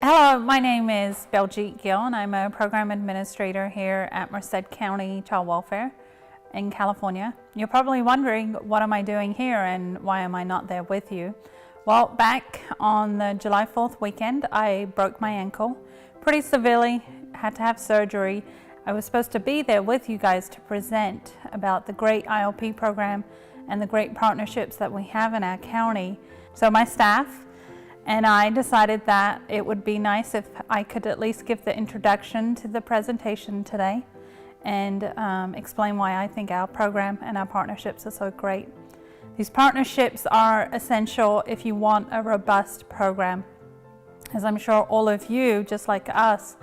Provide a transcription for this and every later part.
Hello, my name is Beljeet Gill and I'm a program administrator here at Merced County Child Welfare in California. You're probably wondering, what am I doing here and why am I not there with you? Well, back on the July 4th weekend, I broke my ankle pretty severely, had to have surgery. I was supposed to be there with you guys to present about the great ILP program and the great partnerships that we have in our county. So my staff and I decided that it would be nice if I could at least give the introduction to the presentation today and explain why I think our program and our partnerships are so great. These partnerships are essential if you want a robust program, as I'm sure all of you, just like us,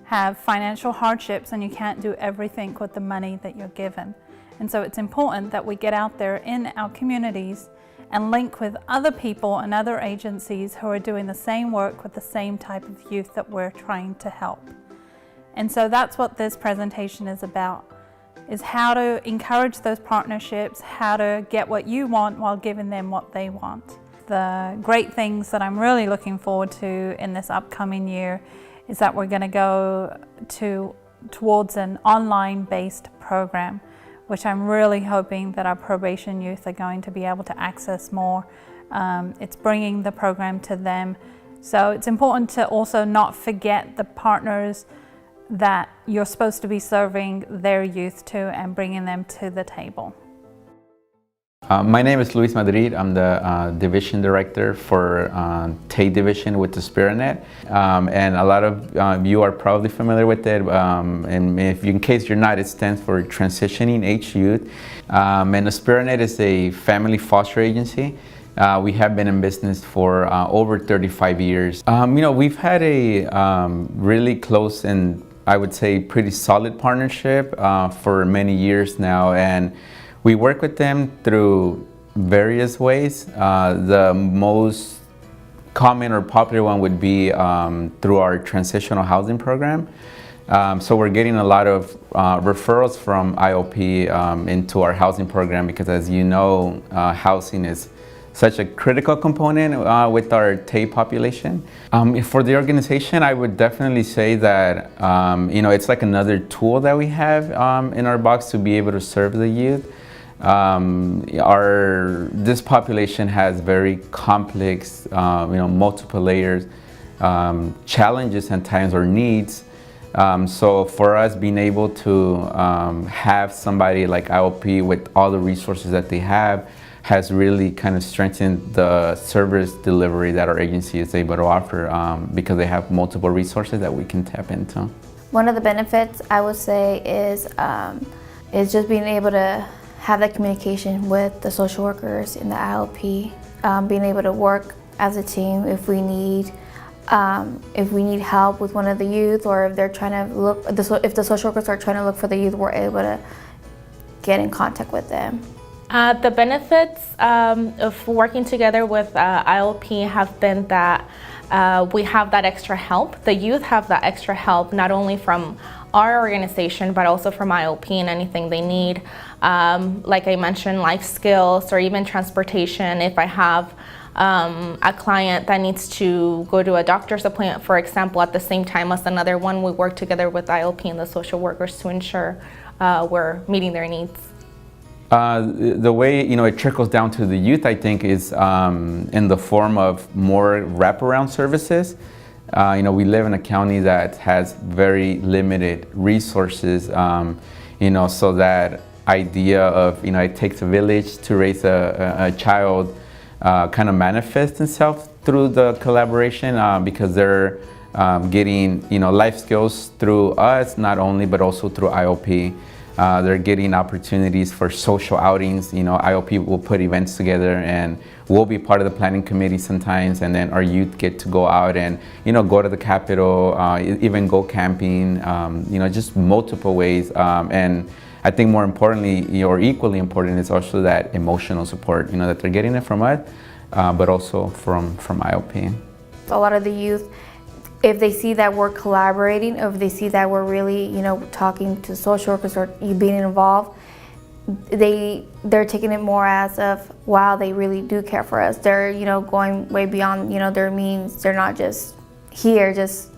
have financial hardships and you can't do everything with the money that you're given. And so it's important that we get out there in our communities and link with other people and other agencies who are doing the same work with the same type of youth that we're trying to help. And so that's what this presentation is about, is how to encourage those partnerships, how to get what you want while giving them what they want. The great things that I'm really looking forward to in this upcoming year is that we're going to go towards an online-based program, which I'm really hoping that our probation youth are going to be able to access more. It's bringing the program to them. So it's important to also not forget the partners that you're supposed to be serving their youth to and bringing them to the table. My name is Luis Madrid. I'm the Division Director for TAY Division with the SpiritNet. And a lot of you are probably familiar with it. And in case you're not, it stands for Transitioning Age Youth. And the SpiritNet is a family foster agency. We have been in business for over 35 years. We've had a really close and I would say pretty solid partnership for many years now. And we work with them through various ways. The most common or popular one would be through our transitional housing program. So we're getting a lot of referrals from ILP into our housing program because, as you know, housing is such a critical component with our TAY population. For the organization, I would definitely say that it's like another tool that we have in our box to be able to serve the youth. This population has very complex, multiple layers, challenges and times or needs. So for us, being able to have somebody like ILP with all the resources that they have has really kind of strengthened the service delivery that our agency is able to offer because they have multiple resources that we can tap into. One of the benefits I would say is just being able to have that communication with the social workers in the ILP, being able to work as a team if we need help with one of the youth, or if they're trying to look, if the social workers are trying to look for the youth, we're able to get in contact with them. The benefits of working together with ILP have been that we have that extra help. The youth have that extra help, not only from our organization, but also from ILP and anything they need. Like I mentioned, life skills or even transportation. If I have a client that needs to go to a doctor's appointment, for example, at the same time as another one, we work together with ILP and the social workers to ensure we're meeting their needs. The way it trickles down to the youth, I think, is in the form of more wraparound services. We live in a county that has very limited resources, so that idea of, it takes a village to raise a child kind of manifests itself through the collaboration because they're getting, life skills through us, not only, but also through ILP. They're getting opportunities for social outings. ILP will put events together and we'll be part of the planning committee sometimes, and then our youth get to go out and, go to the Capitol, even go camping, just multiple ways. And I think more importantly, or equally important, is also that emotional support, that they're getting it from us, but also from ILP. A lot of the youth, if they see that we're collaborating, or if they see that we're really, talking to social workers or being involved, they're taking it more as of, wow, they really do care for us. They're, going way beyond, their means. They're not just here just,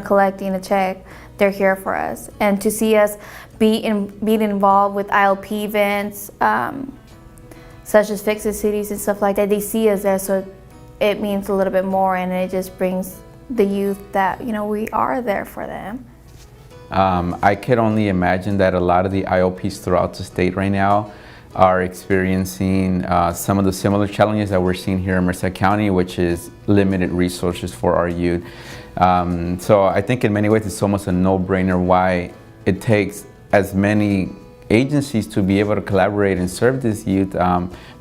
collecting a check. They're here for us. And to see us being involved with ILP events, such as Fix the Cities and stuff like that, they see us there, so it means a little bit more, and it just brings the youth that, we are there for them. I could only imagine that a lot of the ILPs throughout the state right now are experiencing some of the similar challenges that we're seeing here in Merced County, which is limited resources for our youth. So I think in many ways it's almost a no-brainer why it takes as many agencies to be able to collaborate and serve this youth,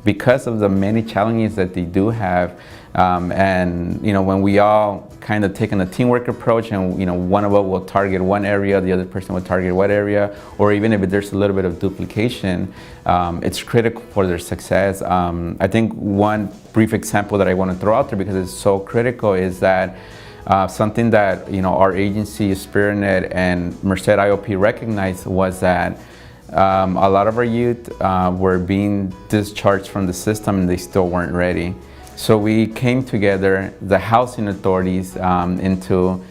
because of the many challenges that they do have. And when we all kind of take on a teamwork approach, and one of us will target one area, the other person will target what area, or even if there's a little bit of duplication, it's critical for their success. I think one brief example that I want to throw out there, because it's so critical, is that something that our agency, SpiritNet and Merced IOP recognized was that a lot of our youth were being discharged from the system and they still weren't ready. So we came together, the housing authorities, into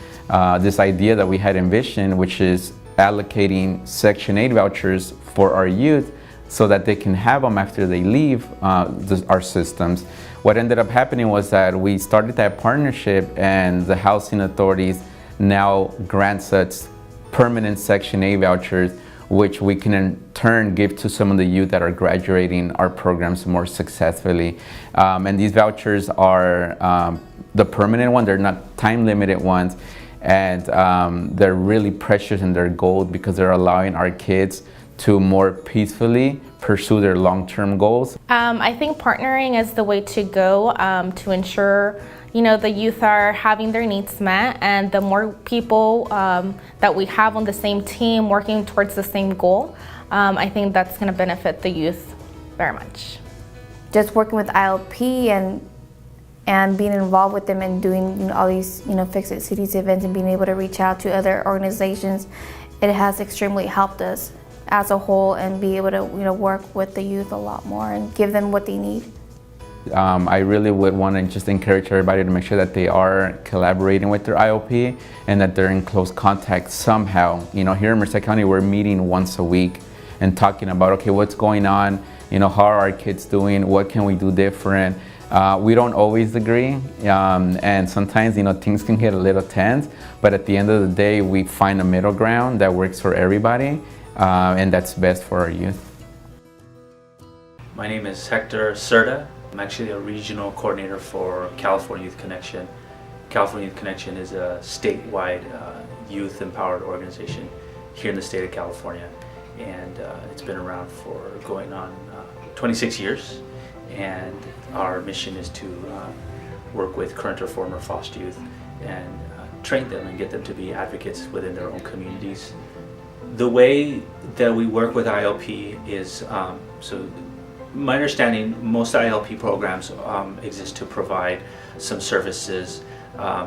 this idea that we had envisioned, which is allocating Section 8 vouchers for our youth so that they can have them after they leave our systems. What ended up happening was that we started that partnership, and the housing authorities now grants us permanent Section 8 vouchers, which we can in turn give to some of the youth that are graduating our programs more successfully. And these vouchers are the permanent one, they're not time limited ones, and they're really precious in their gold, because they're allowing our kids to more peacefully pursue their long-term goals. I think partnering is the way to go to ensure the youth are having their needs met, and the more people that we have on the same team working towards the same goal, I think that's going to benefit the youth very much. Just working with ILP and being involved with them and doing all these Fix It Cities events and being able to reach out to other organizations, it has extremely helped us as a whole, and be able to work with the youth a lot more and give them what they need. I really would want to just encourage everybody to make sure that they are collaborating with their IOP and that they're in close contact somehow. Here in Merced County, we're meeting once a week and talking about, okay, what's going on? How are our kids doing? What can we do different? We don't always agree, and sometimes things can get a little tense, but at the end of the day, we find a middle ground that works for everybody, and that's best for our youth. My name is Hector Serta. I'm actually a regional coordinator for California Youth Connection. California Youth Connection is a statewide youth empowered organization here in the state of California, and it's been around for going on 26 years, and our mission is to work with current or former foster youth and train them and get them to be advocates within their own communities. The way that we work with ILP is, my understanding, most ILP programs exist to provide some services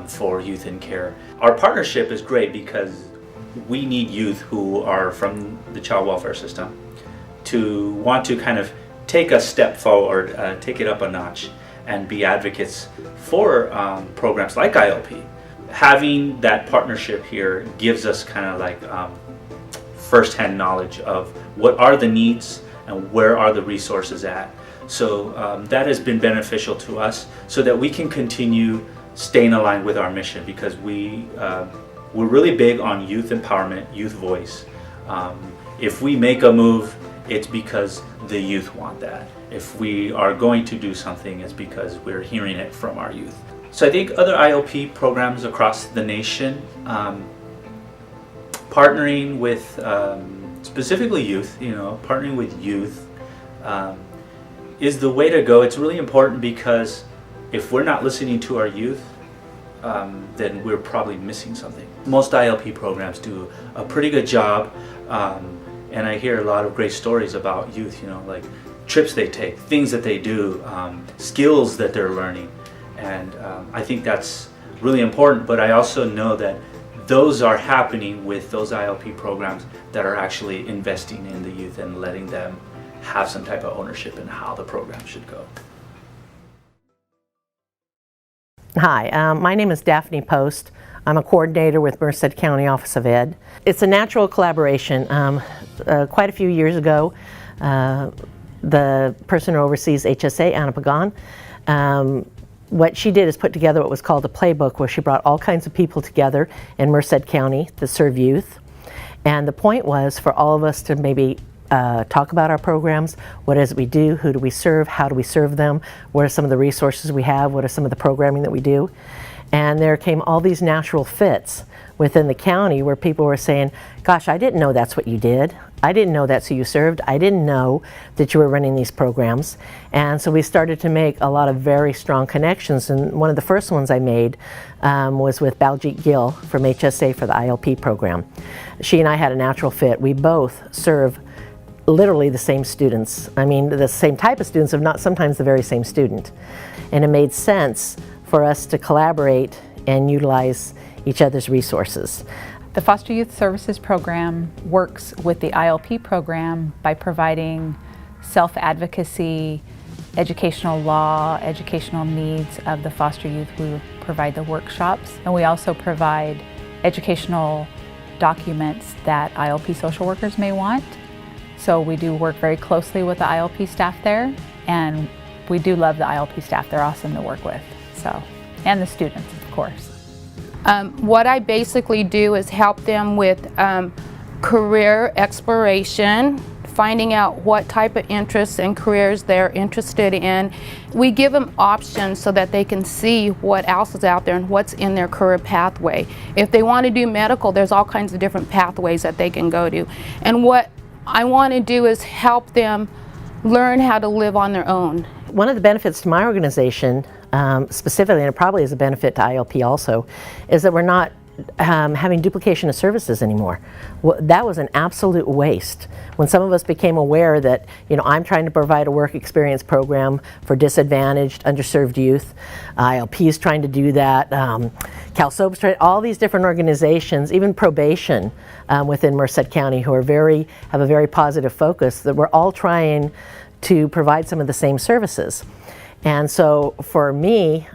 for youth in care. Our partnership is great because we need youth who are from the child welfare system to want to kind of take a step forward, take it up a notch, and be advocates for programs like ILP. Having that partnership here gives us kind of like first-hand knowledge of what are the needs and where are the resources at. So that has been beneficial to us so that we can continue staying aligned with our mission, because we're really big on youth empowerment, youth voice. If we make a move, it's because the youth want that. If we are going to do something, it's because we're hearing it from our youth. So I think other ILP programs across the nation, partnering with specifically youth, partnering with youth is the way to go. It's really important, because if we're not listening to our youth, then we're probably missing something. Most ILP programs do a pretty good job, and I hear a lot of great stories about youth, like trips they take, things that they do, skills that they're learning, and I think that's really important. But I also know that those are happening with those ILP programs that are actually investing in the youth and letting them have some type of ownership in how the program should go. Hi, my name is Daphne Post. I'm a coordinator with Merced County Office of Ed. It's a natural collaboration. Quite a few years ago, the person who oversees HSA, Anna Pagan, what she did is put together what was called a playbook, where she brought all kinds of people together in Merced County to serve youth. And the point was for all of us to maybe talk about our programs. What is it we do? Who do we serve? How do we serve them? What are some of the resources we have? What are some of the programming that we do? And there came all these natural fits within the county where people were saying, gosh, I didn't know that's what you did. I didn't know that's who you served. I didn't know that you were running these programs. And so we started to make a lot of very strong connections. And one of the first ones I made was with Baljit Gill from HSA for the ILP program. She and I had a natural fit. We both serve literally the same students. I mean, the same type of students, if not sometimes the very same student. And it made sense for us to collaborate and utilize each other's resources. The Foster Youth Services Program works with the ILP program by providing self-advocacy, educational law, educational needs of the foster youth. We provide the workshops, and we also provide educational documents that ILP social workers may want. So we do work very closely with the ILP staff there, and we do love the ILP staff. They're awesome to work with, and the students, of course. What I basically do is help them with career exploration, finding out what type of interests and careers they're interested in. We give them options so that they can see what else is out there and what's in their career pathway. If they want to do medical, there's all kinds of different pathways that they can go to. And what I want to do is help them learn how to live on their own. One of the benefits to my organization, specifically, and it probably is a benefit to ILP also, is that we're not having duplication of services anymore. That was an absolute waste. When some of us became aware that, I'm trying to provide a work experience program for disadvantaged, underserved youth, ILP is trying to do that, CalSOAP's trying, all these different organizations, even probation within Merced County, who have a very positive focus, that we're all trying to provide some of the same services. And so for me,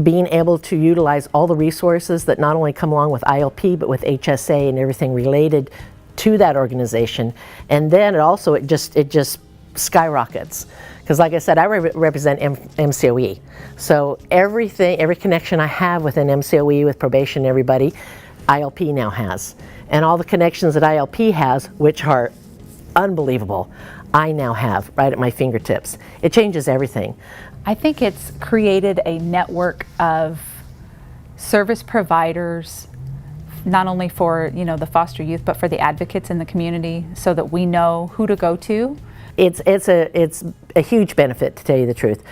being able to utilize all the resources that not only come along with ILP, but with HSA and everything related to that organization. And then it just skyrockets. Because like I said, I represent MCOE. So every connection I have within MCOE with probation and everybody, ILP now has. And all the connections that ILP has, which are unbelievable, I now have right at my fingertips. It changes everything. I think it's created a network of service providers, not only for the foster youth, but for the advocates in the community, so that we know who to go to. It's a huge benefit, to tell you the truth.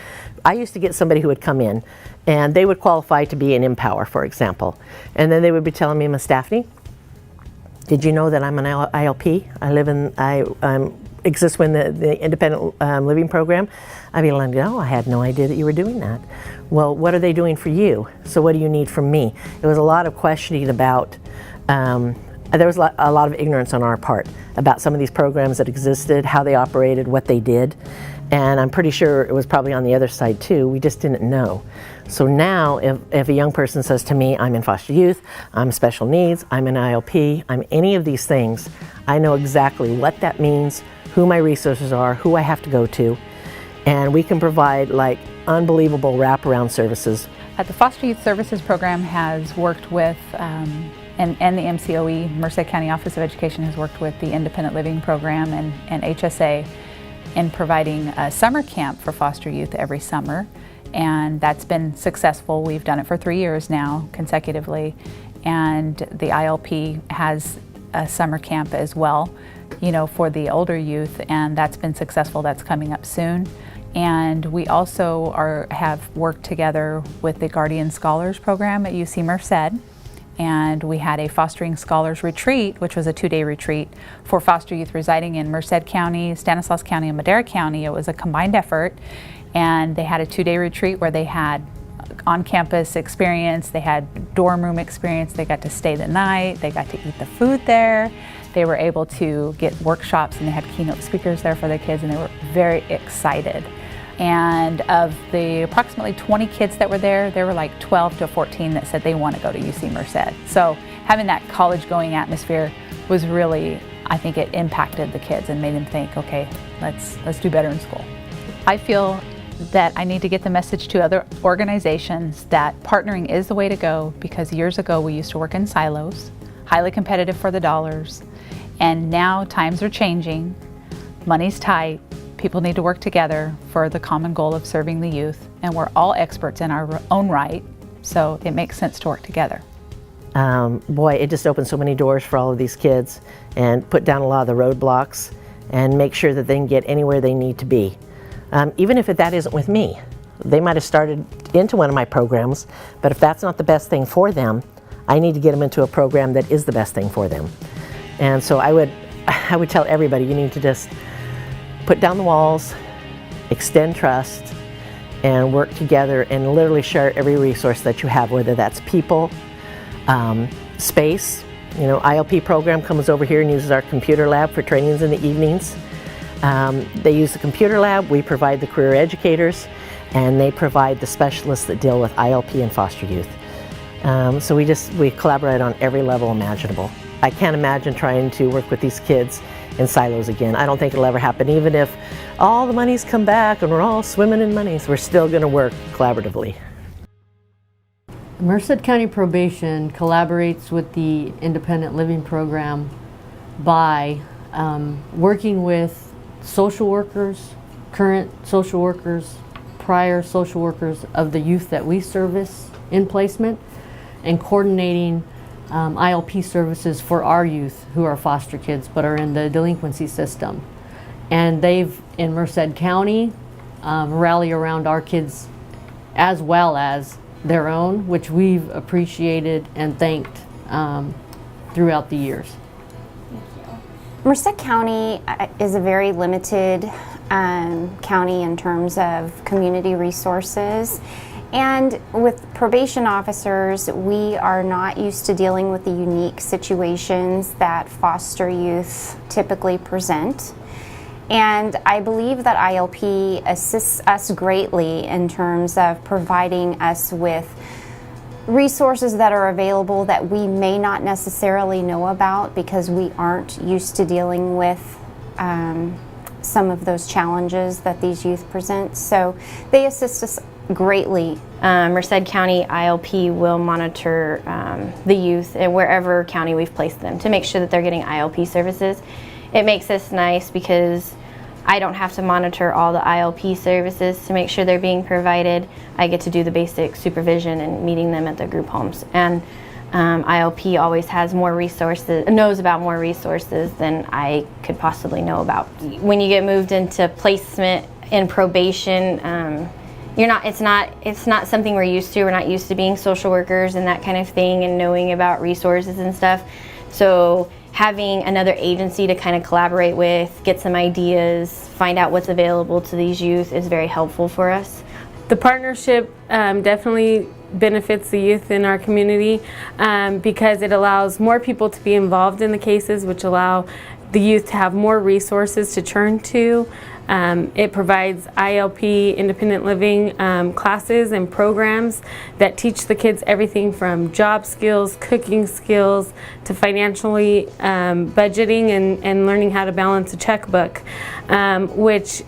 I used to get somebody who would come in, and they would qualify to be an Empower, for example, and then they would be telling me, Miss Daphne, did you know that I'm an ILP? I exist within the independent living program. I'd be like, no, I had no idea that you were doing that. Well, what are they doing for you? So what do you need from me? There was a lot of questioning about, there was a lot of ignorance on our part about some of these programs that existed, how they operated, what they did. And I'm pretty sure it was probably on the other side too. We just didn't know. So now if a young person says to me, I'm in foster youth, I'm special needs, I'm in ILP, I'm any of these things, I know exactly what that means, who my resources are, who I have to go to, and we can provide like unbelievable wraparound services. The Foster Youth Services Program has worked with, and the MCOE, Merced County Office of Education, has worked with the Independent Living Program and HSA in providing a summer camp for foster youth every summer, and that's been successful. We've done it for 3 years now consecutively, and the ILP has a summer camp as well, for the older youth, and that's been successful. That's coming up soon. And we also have worked together with the Guardian Scholars Program at UC Merced, and we had a Fostering Scholars Retreat, which was a 2-day retreat for foster youth residing in Merced County, Stanislaus County, and Madera County. It was a combined effort, and they had a 2-day retreat where they had on-campus experience, they had dorm room experience, they got to stay the night, they got to eat the food there, they were able to get workshops, and they had keynote speakers there for the kids, and they were very excited And of the approximately 20 kids that were there were like 12 to 14 that said they want to go to UC Merced. So having that college-going atmosphere was really, I think it impacted the kids and made them think, okay, let's do better in school. I feel that I need to get the message to other organizations that partnering is the way to go, because years ago we used to work in silos, highly competitive for the dollars, and now times are changing, money's tight, people need to work together for the common goal of serving the youth, and we're all experts in our own right, so it makes sense to work together. Boy, it just opened so many doors for all of these kids and put down a lot of the roadblocks and make sure that they can get anywhere they need to be. Even if that isn't with me. They might have started into one of my programs, but if that's not the best thing for them, I need to get them into a program that is the best thing for them. And so I would tell everybody, you need to just put down the walls, extend trust, and work together and literally share every resource that you have, whether that's people, space. You know, ILP program comes over here and uses our computer lab for trainings in the evenings. They use the computer lab, we provide the career educators, and they provide the specialists that deal with ILP and foster youth. So we collaborate on every level imaginable. I can't imagine trying to work with these kids in silos again. I don't think it'll ever happen. Even if all the monies come back and we're all swimming in monies, we're still going to work collaboratively. Merced County Probation collaborates with the Independent Living Program by working with social workers, current social workers, prior social workers of the youth that we service in placement, and coordinating ILP services for our youth who are foster kids but are in the delinquency system. And they've, in Merced County, rally around our kids as well as their own, which we've appreciated and thanked throughout the years. Merced County is a very limited county in terms of community resources. And with probation officers, we are not used to dealing with the unique situations that foster youth typically present. And I believe that ILP assists us greatly in terms of providing us with resources that are available that we may not necessarily know about because we aren't used to dealing with some of those challenges that these youth present. So they assist us greatly. Merced County ILP will monitor the youth in wherever county we've placed them to make sure that they're getting ILP services. It makes this nice because I don't have to monitor all the ILP services to make sure they're being provided. I get to do the basic supervision and meeting them at the group homes. And ILP always has more resources, knows about more resources than I could possibly know about. When you get moved into placement in probation, it's not something we're used to. We're not used to being social workers and that kind of thing and knowing about resources and stuff. So having another agency to kind of collaborate with, get some ideas, find out what's available to these youth is very helpful for us. The partnership definitely benefits the youth in our community because it allows more people to be involved in the cases, which allow the youth to have more resources to turn to. It provides ILP, independent living classes and programs that teach the kids everything from job skills, cooking skills, to financially budgeting and learning how to balance a checkbook, which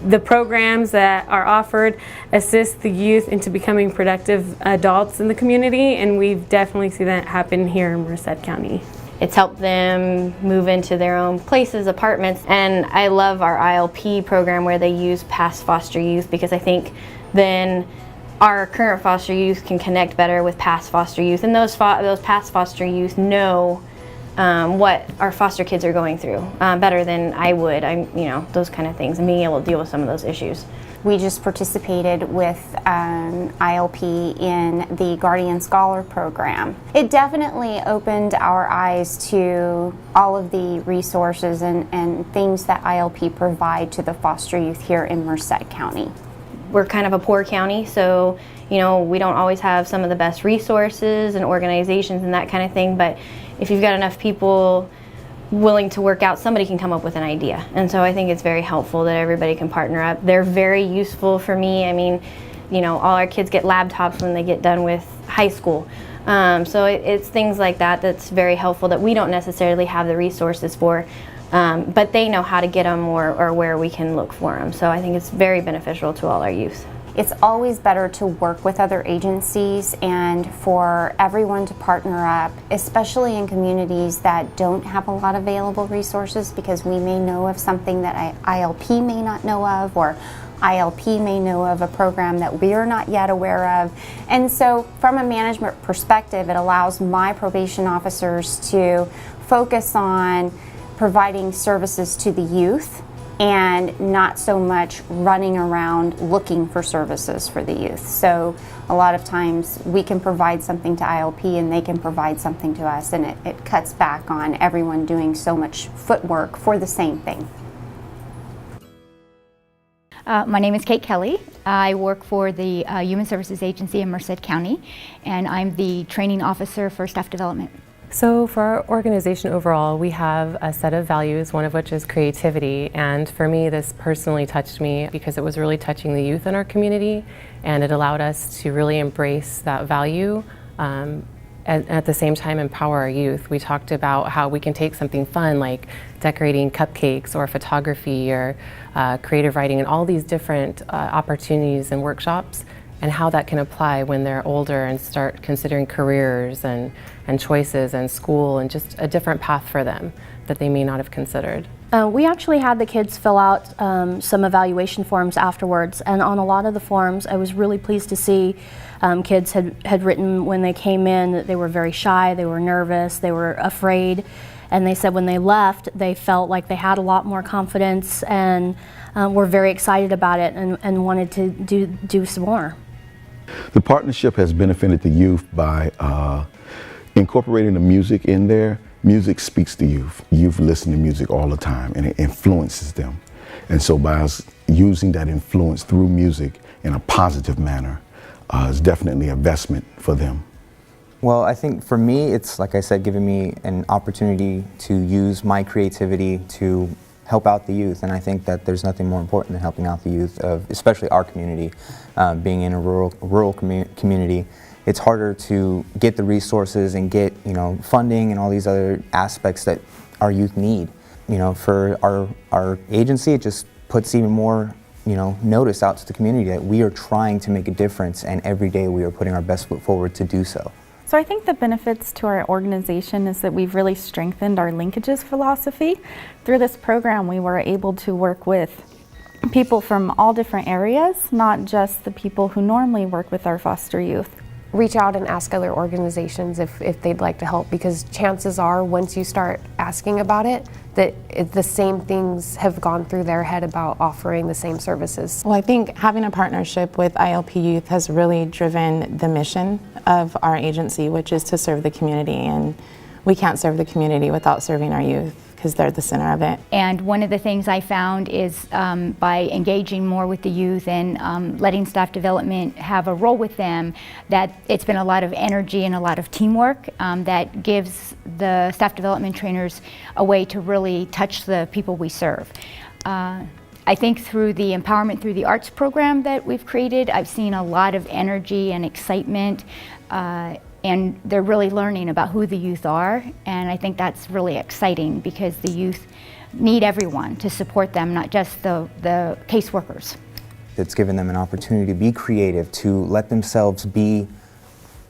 the programs that are offered assist the youth into becoming productive adults in the community, and we've definitely seen that happen here in Merced County. It's helped them move into their own places, apartments, and I love our ILP program where they use past foster youth because I think then our current foster youth can connect better with past foster youth, and those past foster youth know what our foster kids are going through better than I would. Those kind of things, and being able to deal with some of those issues. We just participated with ILP in the Guardian Scholar program. It definitely opened our eyes to all of the resources and things that ILP provide to the foster youth here in Merced County. We're kind of a poor county, so we don't always have some of the best resources and organizations and that kind of thing, but if you've got enough people willing to work out, somebody can come up with an idea. And so I think it's very helpful that everybody can partner up. They're very useful for me. I mean, you know, all our kids get laptops when they get done with high school. So it's things like that that's very helpful that we don't necessarily have the resources for, but they know how to get them or where we can look for them. So I think it's very beneficial to all our youth. It's always better to work with other agencies and for everyone to partner up, especially in communities that don't have a lot of available resources, because we may know of something that ILP may not know of, or ILP may know of a program that we are not yet aware of. And so from a management perspective, it allows my probation officers to focus on providing services to the youth and not so much running around looking for services for the youth. So a lot of times we can provide something to ILP and they can provide something to us, and it cuts back on everyone doing so much footwork for the same thing. My name is Kate Kelly. I work for the Human Services Agency in Merced County, and I'm the training officer for staff development. So for our organization overall, we have a set of values, one of which is creativity. And for me, this personally touched me because it was really touching the youth in our community, and it allowed us to really embrace that value and at the same time empower our youth. We talked about how we can take something fun like decorating cupcakes or photography or creative writing and all these different opportunities and workshops, and how that can apply when they're older and start considering careers and choices and school and just a different path for them that they may not have considered. We actually had the kids fill out some evaluation forms afterwards, and on a lot of the forms I was really pleased to see kids had written when they came in that they were very shy, they were nervous, they were afraid, and they said when they left they felt like they had a lot more confidence and were very excited about it and wanted to do some more. The partnership has benefited the youth by incorporating the music in there. Music speaks to youth. Youth listen to music all the time and it influences them. And so by us using that influence through music in a positive manner is definitely an investment for them. Well, I think for me, it's, like I said, giving me an opportunity to use my creativity to help out the youth, and I think that there's nothing more important than helping out the youth of, especially our community, being in a rural community. It's harder to get the resources and get, you know, funding and all these other aspects that our youth need. You know, for our agency, it just puts even more, you know, notice out to the community that we are trying to make a difference, and every day we are putting our best foot forward to do so. So I think the benefits to our organization is that we've really strengthened our linkages philosophy. Through this program, we were able to work with people from all different areas, not just the people who normally work with our foster youth. Reach out and ask other organizations if they'd like to help, because chances are once you start asking about it, that the same things have gone through their head about offering the same services. Well, I think having a partnership with ILP Youth has really driven the mission of our agency, which is to serve the community, and we can't serve the community without serving our youth, because they're the center of it. And one of the things I found is by engaging more with the youth and letting staff development have a role with them, that it's been a lot of energy and a lot of teamwork that gives the staff development trainers a way to really touch the people we serve. I think through the Empowerment Through the Arts program that we've created, I've seen a lot of energy and excitement, and they're really learning about who the youth are, and I think that's really exciting because the youth need everyone to support them, not just the caseworkers. It's given them an opportunity to be creative, to let themselves be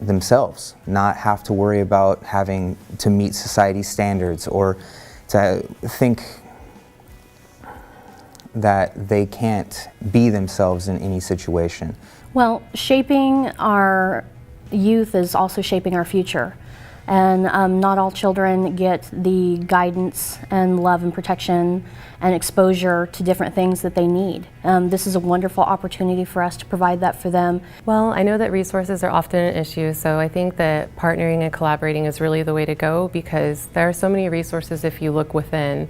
themselves, not have to worry about having to meet society's standards or to think that they can't be themselves in any situation. Well, shaping our youth is also shaping our future, and not all children get the guidance and love and protection and exposure to different things that they need. This is a wonderful opportunity for us to provide that for them. Well, I know that resources are often an issue, so I think that partnering and collaborating is really the way to go, because there are so many resources if you look within.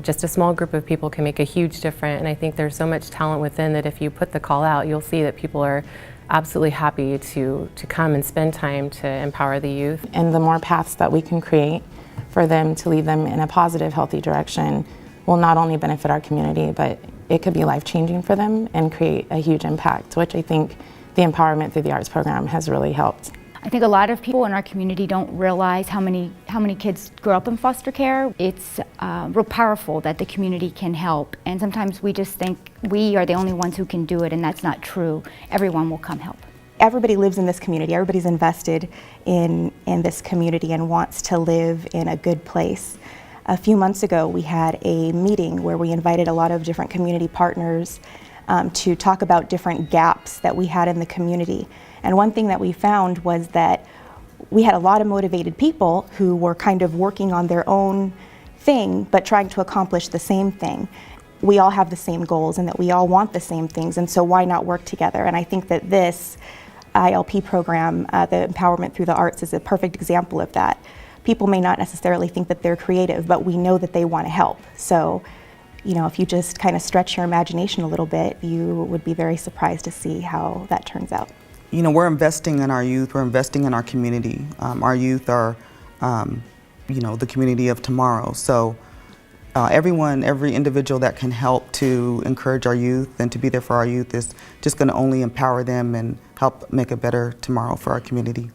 Just a small group of people can make a huge difference, and I think there's so much talent within that if you put the call out, you'll see that people are absolutely happy to come and spend time to empower the youth. And the more paths that we can create for them to lead them in a positive, healthy direction will not only benefit our community, but it could be life-changing for them and create a huge impact, which I think the empowerment through the arts program has really helped. I think a lot of people in our community don't realize how many kids grow up in foster care. It's real powerful that the community can help, and sometimes we just think we are the only ones who can do it, and that's not true. Everyone will come help. Everybody lives in this community. Everybody's invested in this community and wants to live in a good place. A few months ago, we had a meeting where we invited a lot of different community partners to talk about different gaps that we had in the community. And one thing that we found was that we had a lot of motivated people who were kind of working on their own thing, but trying to accomplish the same thing. We all have the same goals and that we all want the same things, and so why not work together? And I think that this ILP program, the Empowerment Through the Arts, is a perfect example of that. People may not necessarily think that they're creative, but we know that they want to help. So, you know, if you just kind of stretch your imagination a little bit, you would be very surprised to see how that turns out. You know, we're investing in our youth, we're investing in our community. Our youth are, you know, the community of tomorrow. So every individual that can help to encourage our youth and to be there for our youth is just going to only empower them and help make a better tomorrow for our community.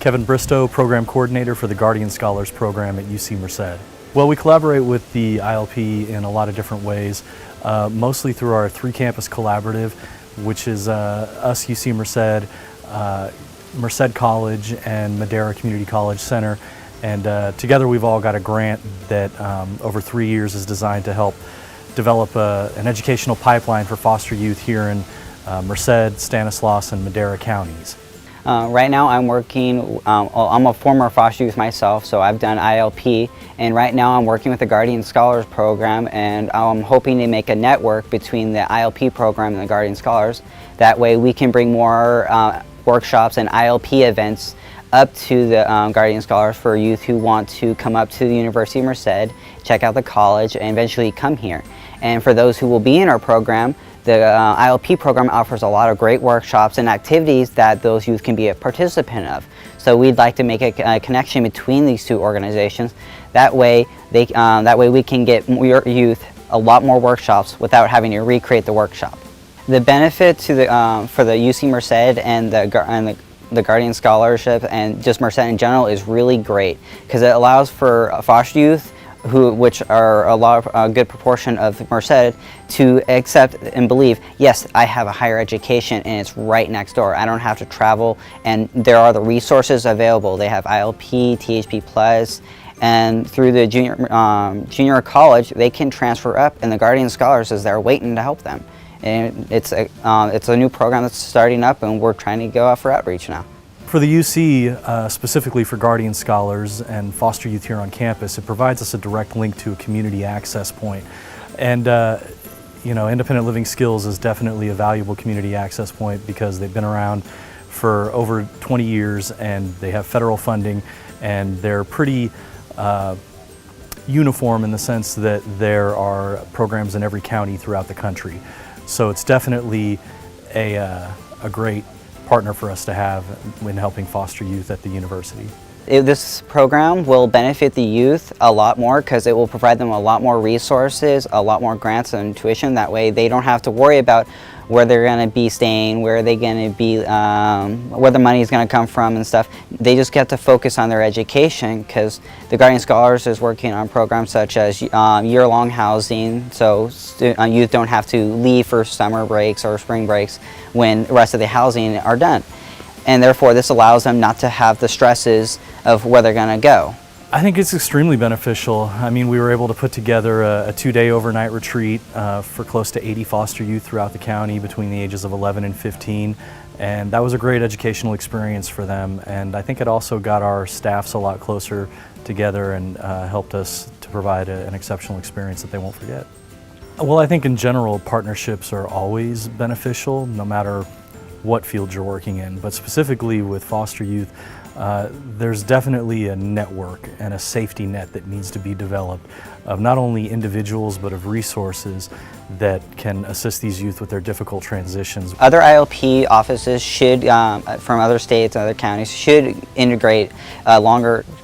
Kevin Bristow, Program Coordinator for the Guardian Scholars Program at UC Merced. Well, we collaborate with the ILP in a lot of different ways, mostly through our 3-campus collaborative, which is us, UC Merced, Merced College, and Madera Community College Center. And together we've all got a grant that over 3 years is designed to help develop an educational pipeline for foster youth here in Merced, Stanislaus, and Madera counties. Right now I'm working, I'm a former foster youth myself, so I've done ILP, and right now I'm working with the Guardian Scholars Program, and I'm hoping to make a network between the ILP program and the Guardian Scholars. That way we can bring more workshops and ILP events up to the Guardian Scholars for youth who want to come up to the University of Merced, check out the college, and eventually come here. And for those who will be in our program, the ILP program offers a lot of great workshops and activities that those youth can be a participant of. So we'd like to make a connection between these two organizations. That way we can get your youth a lot more workshops without having to recreate the workshop. The benefit to for the UC Merced and the Guardian Scholarship and just Merced in general is really great because it allows for foster youth, which are a good proportion of Merced, to accept and believe, yes, I have a higher education and it's right next door. I don't have to travel, and there are the resources available. They have ILP, THP+, and through the junior college, they can transfer up, and the Guardian Scholars is there waiting to help them. And it's a new program that's starting up, and we're trying to go out for outreach now. For the UC, specifically for Guardian Scholars and foster youth here on campus, it provides us a direct link to a community access point. And you know, Independent Living Skills is definitely a valuable community access point because they've been around for over 20 years and they have federal funding, and they're pretty uniform in the sense that there are programs in every county throughout the country. So it's definitely a great partner for us to have when helping foster youth at the university. This program will benefit the youth a lot more because it will provide them a lot more resources, a lot more grants and tuition. That way they don't have to worry about where they're going to be staying, where they're going to be, where the money is going to come from and stuff. They just get to focus on their education because the Guardian Scholars is working on programs such as year-long housing, so youth don't have to leave for summer breaks or spring breaks when the rest of the housing are done. And therefore this allows them not to have the stresses of where they're going to go. I think it's extremely beneficial. I mean, we were able to put together a 2-day overnight retreat for close to 80 foster youth throughout the county between the ages of 11 and 15. And that was a great educational experience for them. And I think it also got our staffs a lot closer together and helped us to provide an exceptional experience that they won't forget. Well, I think in general, partnerships are always beneficial, no matter what field you're working in. But specifically with foster youth, there's definitely a network and a safety net that needs to be developed of not only individuals but of resources that can assist these youth with their difficult transitions. Other ILP offices should, from other states and other counties, should integrate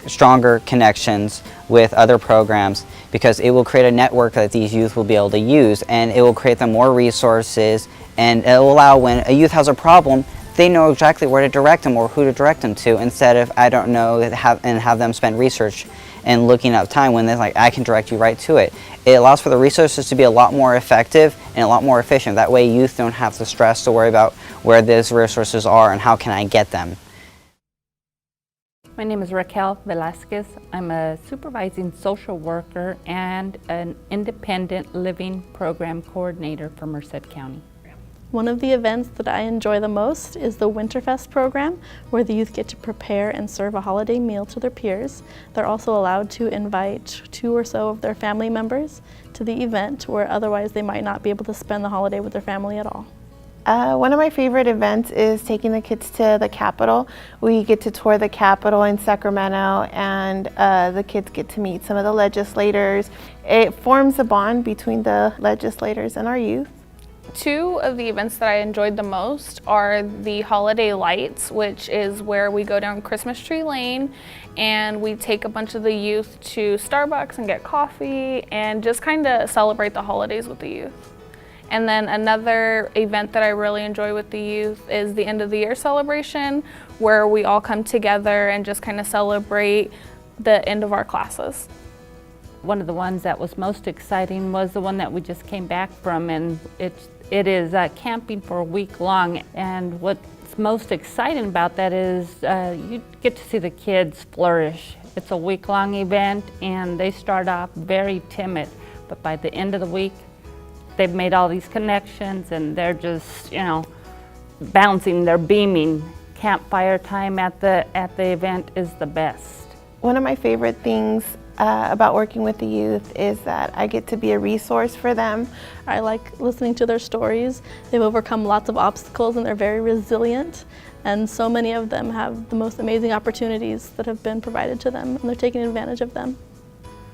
stronger connections with other programs, because it will create a network that these youth will be able to use, and it will create them more resources, and it will allow, when a youth has a problem, they know exactly where to direct them or who to direct them to, instead of I don't know and have them spend research and looking up time when they're like, I can direct you right to it. It allows for the resources to be a lot more effective and a lot more efficient. That way youth don't have the stress to worry about where those resources are and how can I get them. My name is Raquel Velasquez. I'm a supervising social worker and an independent living program coordinator for Merced County. One of the events that I enjoy the most is the Winterfest program, where the youth get to prepare and serve a holiday meal to their peers. They're also allowed to invite 2 or so of their family members to the event, where otherwise they might not be able to spend the holiday with their family at all. One of my favorite events is taking the kids to the Capitol. We get to tour the Capitol in Sacramento, and the kids get to meet some of the legislators. It forms a bond between the legislators and our youth. 2 of the events that I enjoyed the most are the holiday lights, which is where we go down Christmas Tree Lane and we take a bunch of the youth to Starbucks and get coffee and just kind of celebrate the holidays with the youth. And then another event that I really enjoy with the youth is the end of the year celebration, where we all come together and just kind of celebrate the end of our classes. One of the ones that was most exciting was the one that we just came back from, and it is camping for a week long. And what's most exciting about that is you get to see the kids flourish. It's a week-long event, and they start off very timid, but by the end of the week, they've made all these connections, and they're just, bouncing, they're beaming. Campfire time at the event is the best. One of my favorite things about working with the youth is that I get to be a resource for them. I like listening to their stories. They've overcome lots of obstacles and they're very resilient, and so many of them have the most amazing opportunities that have been provided to them, and they're taking advantage of them.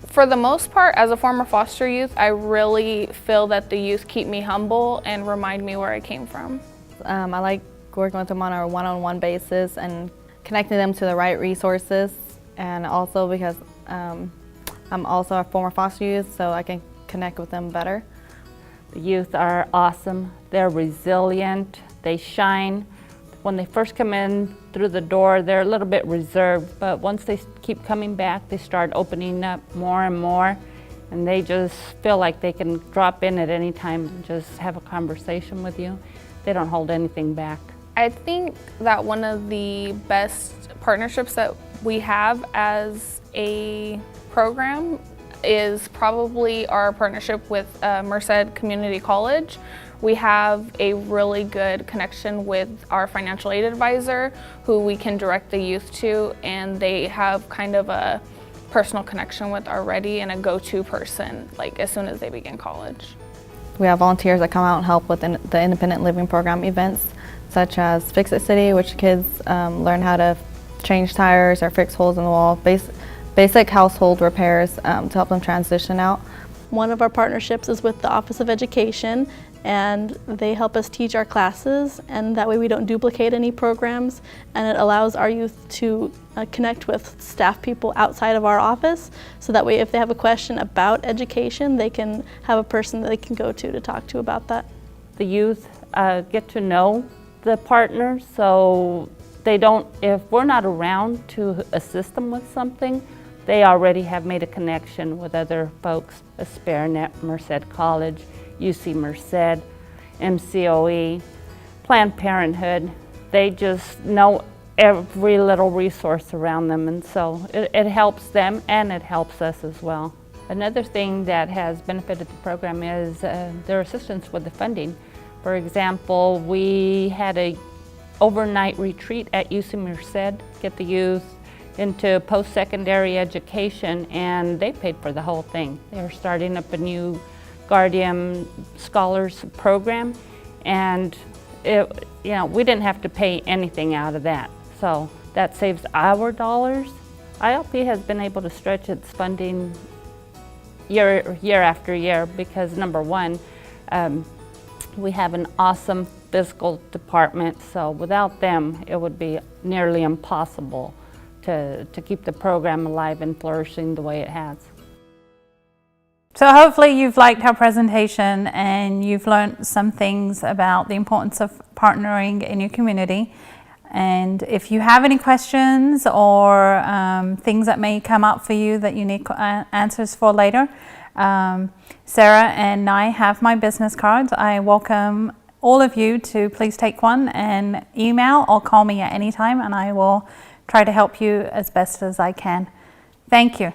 For the most part, as a former foster youth, I really feel that the youth keep me humble and remind me where I came from. I like working with them on a one-on-one basis and connecting them to the right resources, and also because I'm also a former foster youth, so I can connect with them better. The youth are awesome. They're resilient. They shine. When they first come in through the door, they're a little bit reserved, but once they keep coming back, they start opening up more and more, and they just feel like they can drop in at any time and just have a conversation with you. They don't hold anything back. I think that one of the best partnerships that we have as a program is probably our partnership with Merced Community College. We have a really good connection with our financial aid advisor, who we can direct the youth to, and they have kind of a personal connection with already and a go-to person, like as soon as they begin college. We have volunteers that come out and help with the independent living program events, such as Fix It City, which kids learn how to change tires or fix holes in the wall, basic household repairs to help them transition out. One of our partnerships is with the Office of Education, and they help us teach our classes, and that way we don't duplicate any programs, and it allows our youth to connect with staff people outside of our office, so that way if they have a question about education, they can have a person that they can go to talk to about that. The youth get to know the partners, so they don't, if we're not around to assist them with something, they already have made a connection with other folks, Asparanet, Merced College, UC Merced, MCOE, Planned Parenthood. They just know every little resource around them, and so it helps them and it helps us as well. Another thing that has benefited the program is their assistance with the funding. For example, we had a overnight retreat at UC Merced, get the youth into post-secondary education, and they paid for the whole thing. They're starting up a new Guardian Scholars program, and we didn't have to pay anything out of that. So that saves our dollars. ILP has been able to stretch its funding year after year because number one, we have an awesome physical department, so without them it would be nearly impossible to keep the program alive and flourishing the way it has. So hopefully you've liked our presentation and you've learned some things about the importance of partnering in your community. And if you have any questions or things that may come up for you that you need answers for later, Sarah and I have my business cards. I welcome all of you to please take one and email or call me at any time, and I will try to help you as best as I can. Thank you.